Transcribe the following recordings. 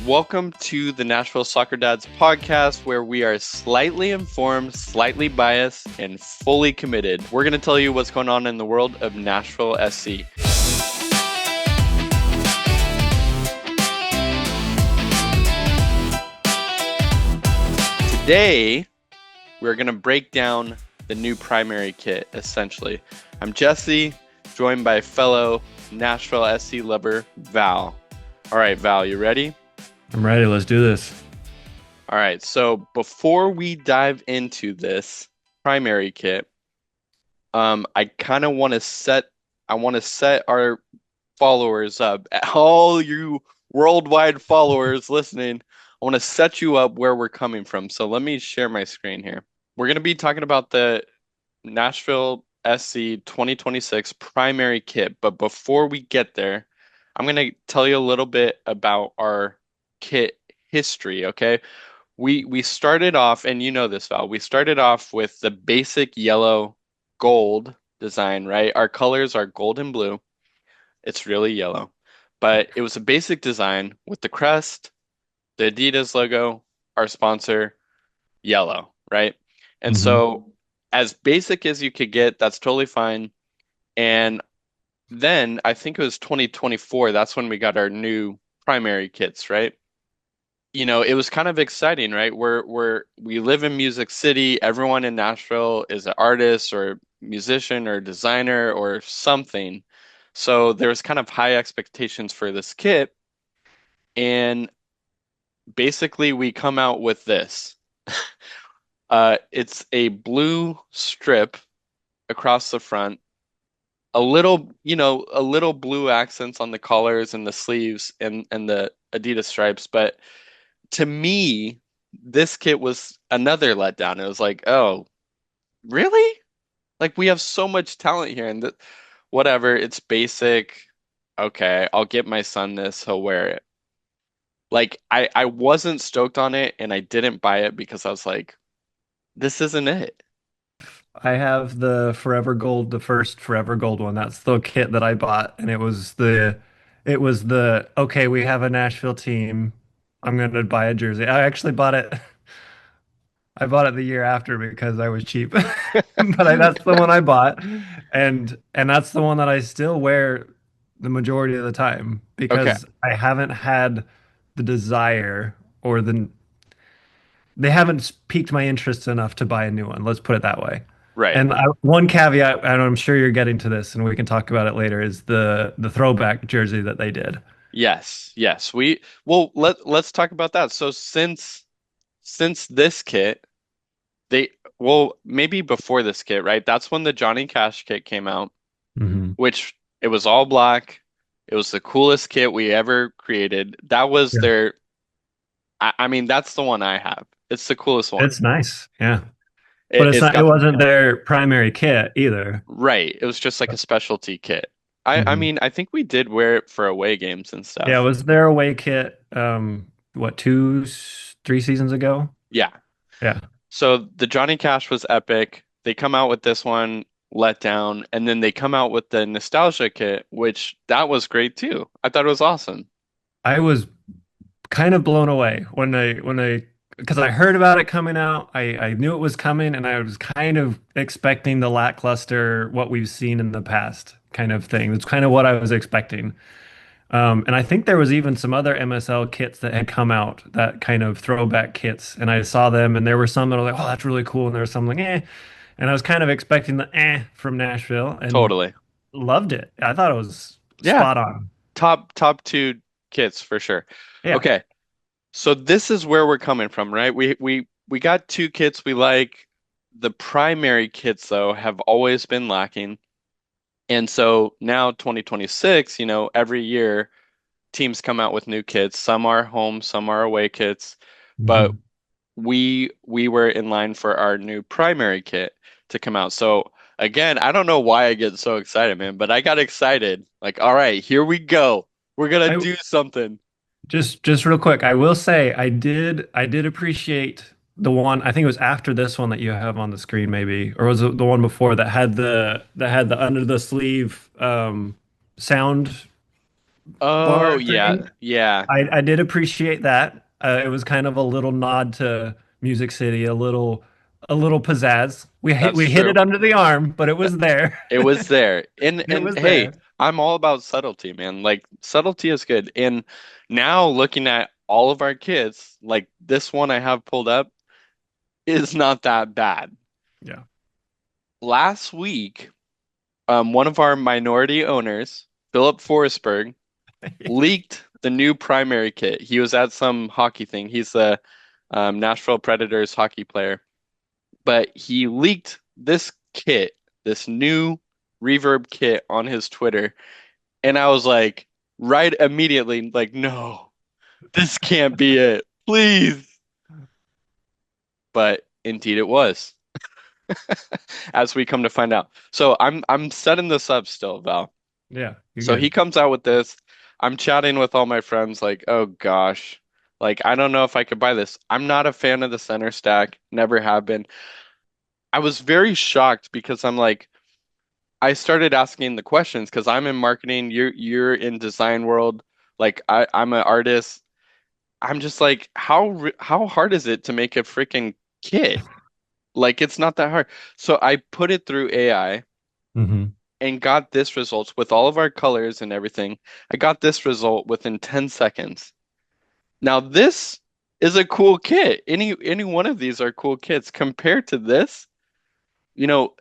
Welcome to the Nashville Soccer Dads podcast, where we are slightly informed, slightly biased, and fully committed. We're going to tell you what's going on in the world of Nashville SC. Today, we're going to break down the new primary kit, essentially. I'm Jesse, joined by fellow Nashville SC lover, Val. All right, Val, you ready? I'm ready. Let's do this. All right. So before we dive into this primary kit, I kind of want to set our followers up. All you worldwide followers listening, I want to set you up where we're coming from. So let me share my screen here. We're going to be talking about the Nashville SC 2026 primary kit. But before we get there, I'm going to tell you a little bit about our kit history, okay? We started off, and you know this, Val, we started off with the basic yellow gold design, right? Our colors are gold and blue. It's really yellow. But it was a basic design with the crest, the Adidas logo, our sponsor, yellow, right? And so as basic as you could get, that's totally fine. And then I think it was 2024, that's when we got our new primary kits, right? You know, it was kind of exciting, right? We live in Music City. Everyone in Nashville is an artist or musician or designer or something. So there's kind of high expectations for this kit. And basically we come out with this. It's a blue strip across the front, a little blue accents on the collars and the sleeves and the Adidas stripes, but to me, this kit was another letdown. It was like, oh, really? Like we have so much talent here, and whatever, it's basic. Okay, I'll get my son this, he'll wear it. Like I wasn't stoked on it, and I didn't buy it because I was like, this isn't it. I have the Forever Gold, the first Forever Gold one. That's the kit that I bought, and it was the okay, we have a Nashville team. I'm gonna buy a jersey. I actually bought it. I bought it the year after because I was cheap. But that's the one I bought, and that's the one that I still wear the majority of the time Okay, because I haven't had the desire or they haven't piqued my interest enough to buy a new one. Let's put it that way. right. And one caveat, and I'm sure you're getting to this, and we can talk about it later, is the throwback jersey that they did. Yes, yes. Let's talk about that. So since this kit, they well, maybe before this kit, right? That's when the Johnny Cash kit came out, Hmm. which it was all black. It was the coolest kit we ever created. That was Yeah. their, I mean, that's the one I have. It's the coolest one. It's nice, yeah, but It's it got, wasn't their primary kit either. right. It was just like a specialty kit. I Hmm. mean, I think we did wear it for away games and Yeah, it stuff. was their away kit. What, 3 seasons ago? Yeah. Yeah, So the Johnny Cash was epic. They come out with this one, let down, and then they come out with the nostalgia kit, which that was great too. I thought it was awesome. I was kind of blown away when I because I heard about it coming out. I knew it was coming, and I was kind of expecting the lackluster what we've seen in the past kind of thing. It's kind of what I was expecting. And I think there was even some other MSL kits that had come out, that kind of throwback kits, and I saw them, and there were some that were like, "Oh, that's really cool," and there was some like, "Eh," and I was kind of expecting the "eh" from Nashville, and Totally. loved it. I thought it was Yeah. spot on. Top two kits for sure. Yeah. Okay. So this is where we're coming from, right? We got two kits we like. The primary kits though have always been lacking. And so now 2026, every year teams come out with new kits. Some are home, some are away kits, but Mhm. we were in line for our new primary kit to come out. So again, I don't know why I get so excited, man, but I got excited. Like, all right, here we go. We're gonna I do something. just real quick, I will say I did appreciate the one. I think it was after this one that you have on the screen, maybe, or was it the one before that had the under the sleeve sound Oh bar yeah, thing. yeah. I did appreciate that. It was kind of a little nod to Music City, a little pizzazz. That's We hit true. it under the arm, but it Th- was there. It was there. And It was hey, there. I'm all about subtlety, man. Like subtlety is good. And now looking at all of our kids, like this one I have pulled up is not that bad. Yeah. Last week, one of our minority owners, Philip Forsberg, leaked the new primary kit. He was at some hockey thing. He's the Nashville Predators hockey player, but he leaked this kit, this new Reverb kit on his Twitter. And I was like, right immediately, like, no, this can't be it. Please. But indeed it was, as we come to find out. So I'm setting this up still, Val. Yeah, you're So he good. comes out with this. I'm chatting with all my friends, like, oh gosh, like I don't know if I could buy this. I'm not a fan of the center stack, never have been. I was very shocked because I'm like, I started asking the questions because I'm in marketing, you're in design world, like I'm an artist. I'm just like, how hard is it to make a freaking kit? Like it's not that hard. So I put it through AI Hmm. and got this result with all of our colors and everything. I got this result within 10 seconds. Now this is a cool kit. Any one of these are cool kits compared to this. You know,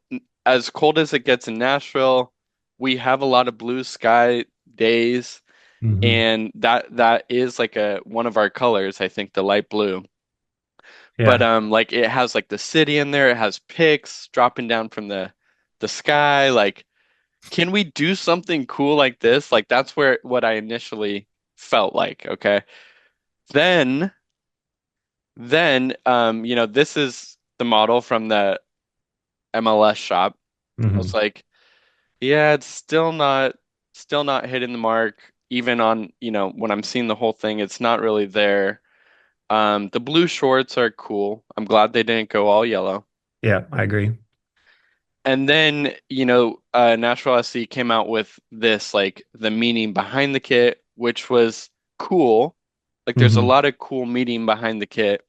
as cold as it gets in Nashville, we have a lot of blue sky days, Hmm. and that is like a one of our colors, I think, the light blue. But Yeah. like it has like the city in there, it has pics dropping down from the sky. Like, can we do something cool like this? Like that's where what I initially felt like, okay. Then this is the model from the MLS shop. I was Hmm. like, yeah, it's still not hitting the mark. Even on, when I'm seeing the whole thing, it's not really there. The blue shorts are cool. I'm glad they didn't go all yellow. Yeah, I agree. And then, Nashville SC came out with this, like the meaning behind the kit, which was cool. Like there's a Hmm. lot of cool meaning behind the kit.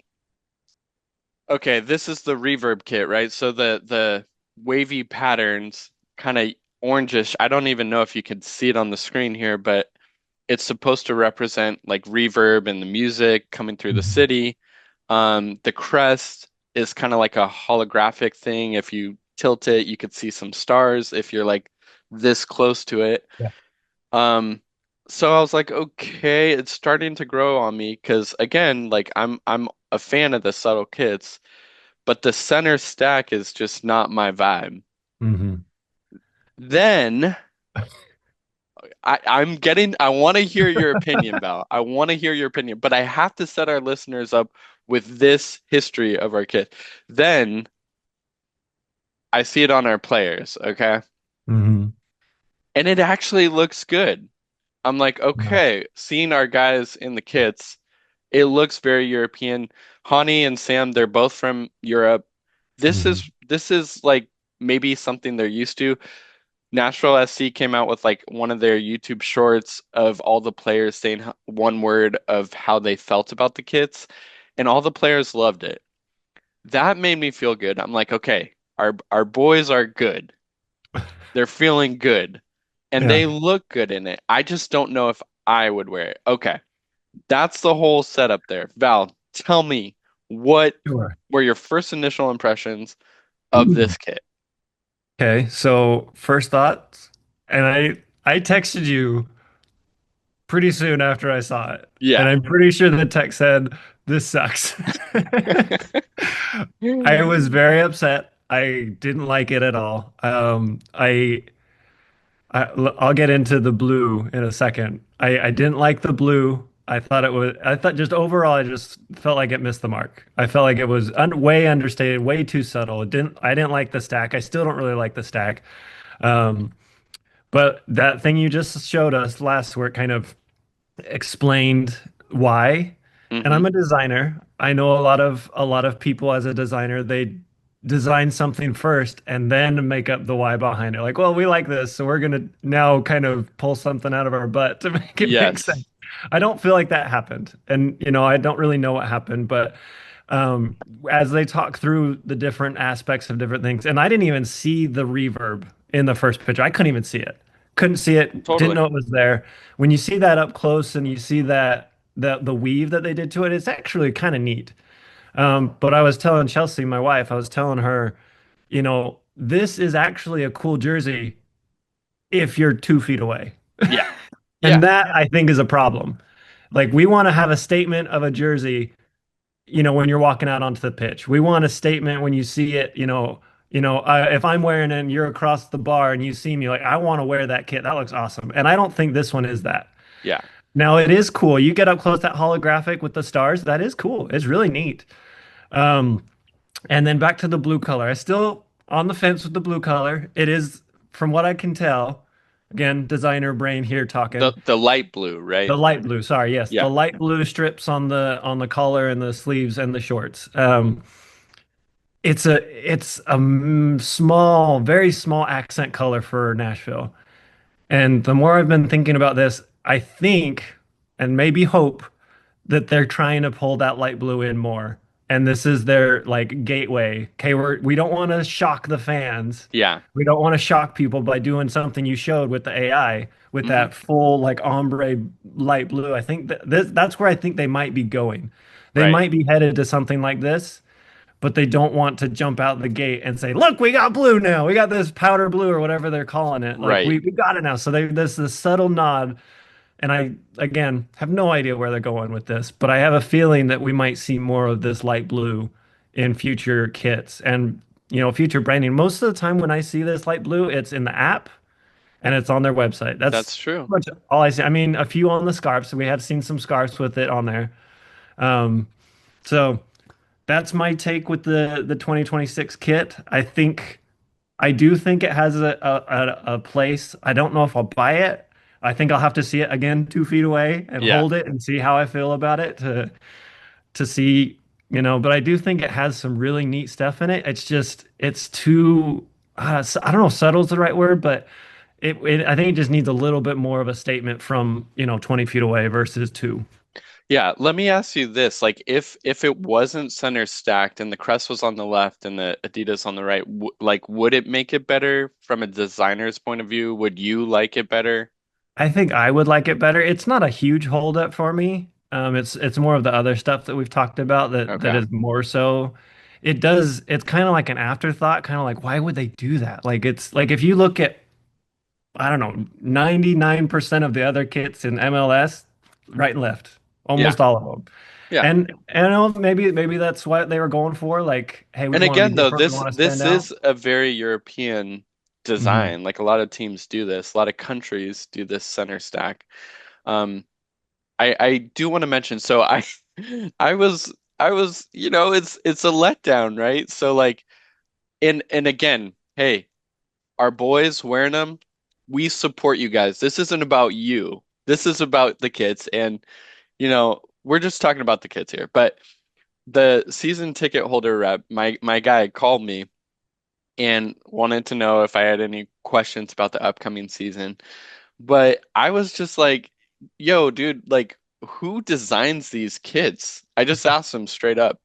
Okay, this is the reverb kit, right? So the wavy patterns, kind of orangish. I don't even know if you can see it on the screen here, but it's supposed to represent like reverb and the music coming through the Hmm. city. The crest is kind of like a holographic thing. If you tilt it, you could see some stars if you're like this close to it. Yeah. Um, so I was like, okay, it's starting to grow on me because again, like I'm a fan of the subtle kits, but the center stack is just not my vibe. Hmm. Then I want to hear your opinion, Val. I want to hear your opinion, but I have to set our listeners up with this history of our kit. Then I see it on our players, okay? Hmm. And it actually looks good. I'm like, Yeah. okay, seeing our guys in the kits, it looks very European. Hani and Sam, they're both from Europe. This Hmm. is this is like maybe something they're used to. Nashville SC came out with like one of their YouTube shorts of all the players saying one word of how they felt about the kits, and all the players loved it. That made me feel good. I'm like, okay, our boys are good. They're feeling good, and Yeah. they look good in it. I just don't know if I would wear it. Okay, that's the whole setup there. Val, tell me what Sure. were your first initial impressions of this kit? Okay, so first thoughts, and I texted you pretty soon after I saw it, and Yeah. I'm pretty sure the text said, "This sucks." I was very upset. I didn't like it at all. I'll get into the blue in a second. I didn't like the blue. I thought just overall, I just felt like it missed the mark. I felt like it was way understated, way too subtle. I didn't like the stack. I still don't really like the stack. Um, but that thing you just showed us last where it kind of explained why. And hmm I'm a designer. I know a lot of people as a designer, they design something first and then make up the why behind it. Like, well, we like this, so we're gonna now kind of pull something out of our butt to make it make sense. Yes, I don't feel like that happened. And, I don't really know what happened, but um, as they talk through the different aspects of different things, and I didn't even see the reverb in the first picture. I couldn't even see it. Couldn't see it, didn't totally. know it was there. When you see that up close and you see that the weave that they did to it, it's actually kind of neat. But I was telling Chelsea, my wife, I was telling her, this is actually a cool jersey if you're 2 feet away. Yeah. And Yeah. that I think is a problem. Like we want to have a statement of a jersey, when you're walking out onto the pitch. We want a statement when you see it, if I'm wearing it and you're across the bar and you see me, like, I want to wear that kit. That looks awesome. And I don't think this one is that. Yeah. Now it is cool. You get up close, that holographic with the stars. That is cool. It's really neat. Um, And then back to the blue color. I still on the fence with the blue color. It is, from what I can tell, again, designer brain here The talking. the light blue, The right? light blue, sorry, yes, Yeah. the light blue strips on the collar and the sleeves and the shorts. It's a small, very small accent color for Nashville. And the more I've been thinking about this, I think and maybe hope that they're trying to pull that light blue in more. And this is their like gateway. Okay, we don't want to shock the fans. Yeah. We don't want to shock people by doing something you showed with the AI with Hmm. that full like ombre light blue. I think that's where I think they might be going. They Right. might be headed to something like this, but they don't want to jump out the gate and say, "Look, we got blue now. We got this powder blue or whatever they're calling it. Like Right. we got it now." So there's this subtle nod, and I, again, have no idea where they're going with this, but I have a feeling that we might see more of this light blue in future kits and, future branding. Most of the time when I see this light blue, it's in the app and it's on their website. That's That's true. pretty much all I see. I mean, a few on the scarves. We have seen some scarves with it on there. Um, so that's my take with the 2026 kit. I do think it has a place. I don't know if I'll buy it. I think I'll have to see it again 2 feet away and Yeah. hold it and see how I feel about it to see, but I do think it has some really neat stuff in it. It's just it's too I don't know if subtle is the right word, but I think it just needs a little bit more of a statement from, 20 feet away versus two. Yeah. Let me ask you this. Like if it wasn't center stacked and the crest was on the left and the Adidas on the right, w like would it make it better from a designer's point of view? Would you like it better? I think I would like it better. It's not a huge holdup for me. It's more of the other stuff that we've talked about that Okay. is more so. It's kind of like an afterthought, kind of like why would they do that? Like it's like if you look at, I don't know, 99% of the other kits in MLS, right and left, Yeah. almost all of them. Yeah. And I know maybe that's what they were going for. Like, hey, we And want to be again, though, different. We this want to stand this out. is a very European Hmm. design. Like a lot of teams do this. A lot of countries do this center stack. Um, I do want to mention, so I I was, it's a letdown, right? So like and again, hey, our boys wearing them, we support you guys. This isn't about you. This is about the kids and we're just talking about the kids here. But the season ticket holder rep, my guy called me and wanted to know if I had any questions about the upcoming season. But I was just like, yo, dude, like, who designs these kids? I just asked him straight up.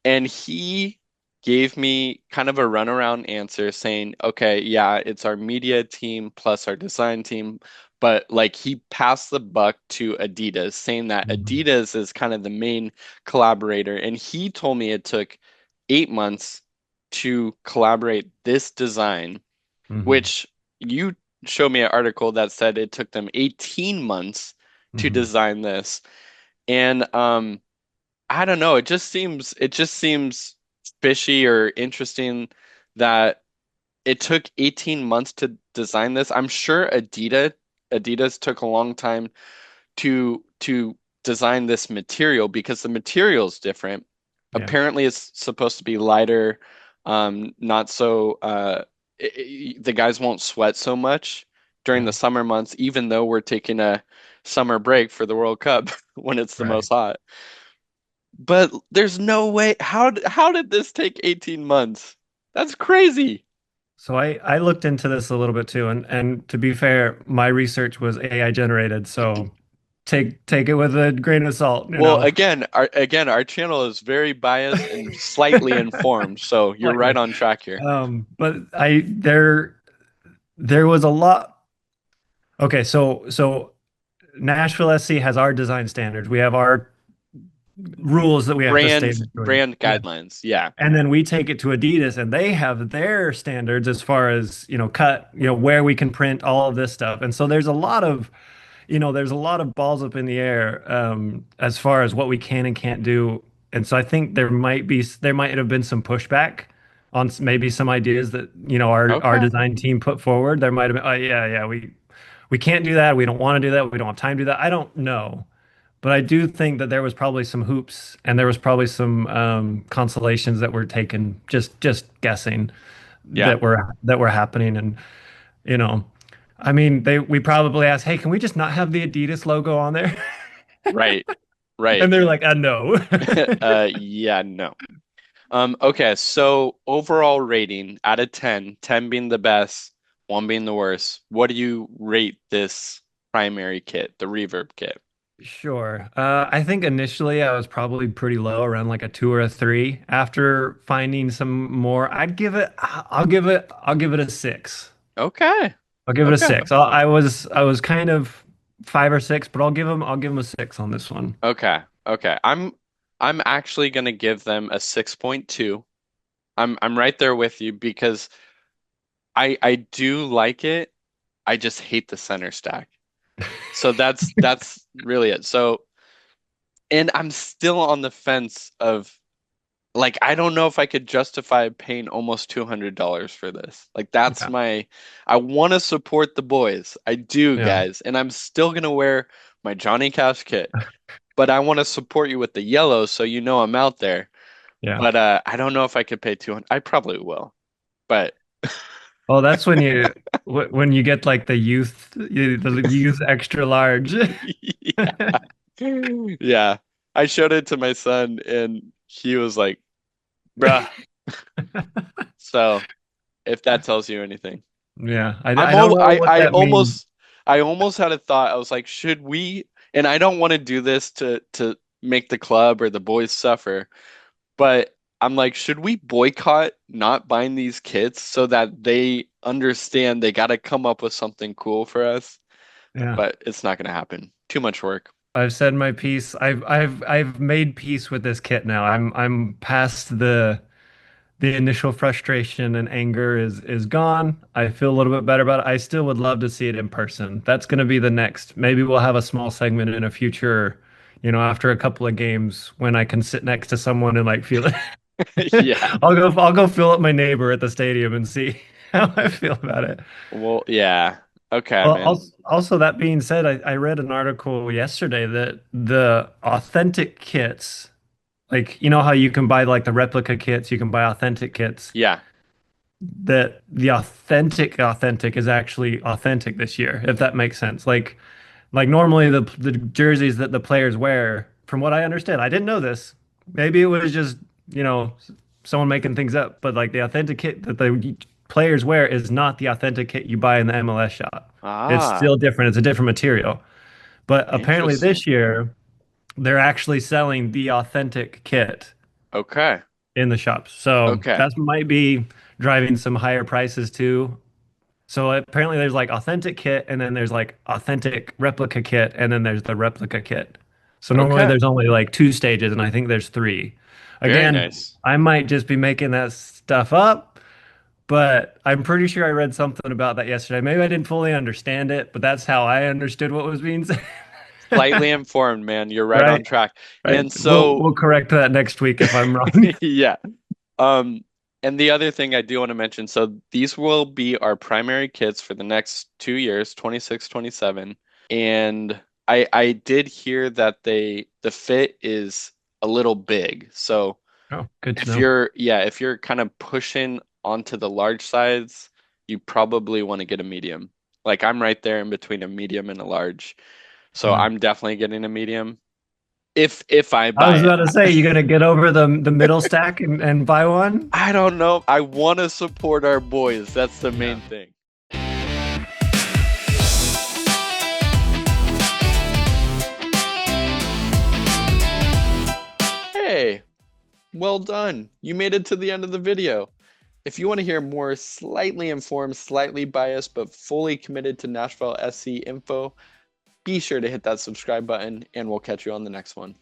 And he gave me kind of a runaround answer saying, okay, yeah, it's our media team plus our design team. But like he passed the buck to Adidas, saying that Hmm. Adidas is kind of the main collaborator. And he told me it took 8 months to collaborate this design, Hmm. which you showed me an article that said it took them 18 months to Hmm. design this. And I don't know, it just seems fishy or interesting that it took 18 months to design this. I'm sure Adidas took a long time to design this material because the material is different. Yeah. Apparently, it's supposed to be lighter, not so the guys won't sweat so much during Yeah. the summer months, even though we're taking a summer break for the World Cup when it's the Right. most hot. But there's no way. How did this take 18 months? That's crazy. So I looked into this a little bit too, and to be fair, my research was AI generated, so take it with a grain of salt, you Well, know. again, our channel is very biased and slightly informed, so you're right Slightly. on track here. But I there was a lot. Okay, so Nashville SC has our design standards. We have our rules that we have to stay within. Brand Yeah. guidelines. Yeah. And then we take it to Adidas and they have their standards as far as, cut, where we can print all of this stuff. And so there's a lot of, there's a lot of balls up in the air as far as what we can and can't do. And so I think there might have been some pushback on maybe some ideas that, our Okay. design team put forward. There might have been, oh yeah, we can't do that. We don't want to do that. We don't have time to do that. I don't know. But I do think that there was probably some hoops and there was probably some consolations that were taken just guessing Yeah. that were happening. And you know, I mean, they we probably asked, hey, can we just not have the Adidas logo on there? Right. Right. And they're like, no. Yeah, no. Okay, so overall rating out of 10, 10 being the best, one being the worst. What do you rate this primary kit, the Reverb kit? Sure. I think initially I was probably pretty low, around like a two or a three. After finding some more, I'll give it a six. Okay. I'll give it a Okay. six. I was kind of five or six, but I'll give him a six on this one. Okay. Okay. I'm actually gonna give them a 6.2. I'm right there with you because I do like it. I just hate the center stack. So that's really it. So, and I'm still on the fence of like I don't know if I could justify paying almost $200 for this. Like that's Yeah, my I want to support the boys. I do, yeah, guys, and I'm still gonna wear my Johnny Cash kit, but I want to support you with the yellow so you know I'm out there. yeah. But I don't know if I could pay 200. I probably will. But Oh, that's when you get like the youth extra large. yeah. Yeah. I showed it to my son and he was like, "Bruh." So, if that tells you anything. Yeah, I don't know what that means. I almost had a thought. I was like, should we? And I don't want to do this to make the club or the boys suffer, but I'm like, should we boycott not buying these kits so that they understand they got to come up with something cool for us? Yeah. But it's not going to happen. Too much work. I've said my piece. I've made peace with this kit now. I'm past the initial frustration and anger is gone. I feel a little bit better about it. I still would love to see it in person. That's going to be the next. Maybe we'll have a small segment in a future, after a couple of games when I can sit next to someone and like feel it. Yeah. I'll go fill up my neighbor at the stadium and see how I feel about it. Well, yeah. Okay, Well, man. also that being said, I read an article yesterday that the authentic kits, like how you can buy like the replica kits, you can buy authentic kits, Yeah. that the authentic is actually authentic this year, if that makes sense. Like normally the jerseys that the players wear, from what I understand, I didn't know this. Maybe it was just, you know, someone making things up, but like the authentic kit that the players wear is not the authentic kit you buy in the MLS shop. It's Ah, still different. It's a different material. But apparently interesting. this year they're actually selling the authentic kit Okay. in the shops. So Okay. that might be driving some higher prices too. So apparently there's like authentic kit and then there's like authentic replica kit and then there's the replica kit. So normally Okay. there's only like two stages and I think there's three. Very Again, nice. I might just be making that stuff up, but I'm pretty sure I read something about that yesterday. Maybe I didn't fully understand it, but that's how I understood what was being said. Slightly informed, man. You're right on Right? track. Right. And We'll so, we'll correct that next week if I'm wrong. yeah. Um, and the other thing I do want to mention, so these will be our primary kits for the next 2 years, 26, 27. And I did hear that the fit is a little big. So Oh, good to if know. you're kind of pushing onto the large sides, you probably want to get a medium. Like I'm right there in between a medium and a large. So Hmm. I'm definitely getting a medium. if I I buy was about to say, it. you gonna get over the middle stack and buy one? I don't know. I want to support our boys. That's the Yeah. main thing. Hey, well done. You made it to the end of the video. If you want to hear more slightly informed, slightly biased, but fully committed to Nashville SC info, be sure to hit that subscribe button, and we'll catch you on the next one.